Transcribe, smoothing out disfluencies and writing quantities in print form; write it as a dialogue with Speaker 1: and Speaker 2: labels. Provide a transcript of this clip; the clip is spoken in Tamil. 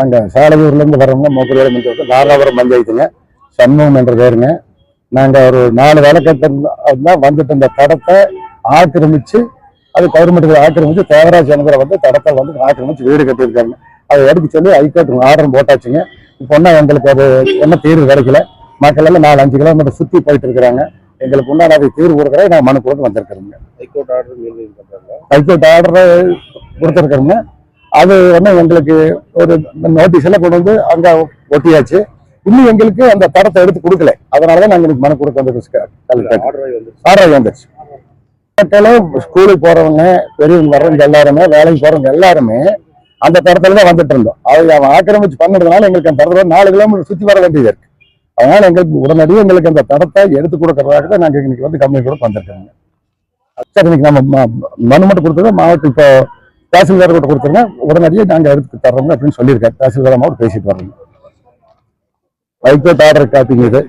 Speaker 1: அங்கே சாலையூர்லேருந்து வர்றவங்க மூக்குவேலம் வந்து நாகாபுரம் பஞ்சாயத்துங்க, சண்முகம் என்ற பேருங்க. நாங்கள் ஒரு 4 வேலைக்கட்டா வந்துட்டு இந்த தடத்தை ஆக்கிரமிச்சு, அது கவர்மெண்ட்டுக்கு ஆக்கிரமிச்சு தேவராஜ் என்பதை வந்து தடத்தை வந்து ஆக்கிரமிச்சு வீடு கட்டியிருக்காங்க. அதை எடுக்க சொல்லி ஹைகோர்ட் ஆர்டர் போட்டாச்சுங்க. இப்போ ஒன்றும் எங்களுக்கு அது என்ன தீர்வு கிடைக்கல. மக்கள் எல்லாம் 4-5 கிலோமீட்டர் சுற்றி போயிட்டு இருக்கிறாங்க. எங்களுக்கு உண்டான அதை தீர்வு கொடுக்குற நான் மனு கொடுத்து வந்திருக்கிறோங்க. High court order கொடுத்துருக்குறோங்க. அது வந்து எங்களுக்கு ஒரு நோட்டீஸ் எல்லாம் கொண்டு வந்து அங்கே ஒட்டியாச்சு. இன்னும் எங்களுக்கு அந்த தரத்தை எடுத்து கொடுக்கல. அதனாலதான் நாங்கள் மனு கொடுக்க வந்துருச்சு. ஸ்கூலுக்கு போறவங்க, பெரியவங்க வர்றவங்க எல்லாருமே, வேலைக்கு போறவங்க எல்லாருமே அந்த தரத்துல தான் வந்துட்டு இருந்தோம். அதை அவன் ஆக்கிரமிச்சு பண்ணதுனால எங்களுக்கு அந்த தரத்துல 4 கிலோமீட்டர் சுற்றி வர வேண்டியது இருக்கு. அதனால எங்களுக்கு உடனடியாக எங்களுக்கு அந்த தரத்தை எடுத்து கொடுக்கறதாக தான் நாங்கள் இன்னைக்கு வந்து கம்பெனி கூட வந்திருக்கோங்க. சரி, இன்னைக்கு நம்ம மனு மட்டும் கொடுத்துருக்கோம். மாவட்ட இப்போ தாசில்தார் கூட கொடுத்துருங்க, உடனடியாக நாங்கள் எடுத்து தர்றோங்க அப்படின்னு சொல்லியிருக்காரு. தாசில்தார் பேசிட்டு வர்றோங்க. ஹைகோர்ட் ஆர்டர் காப்பிங்க இது.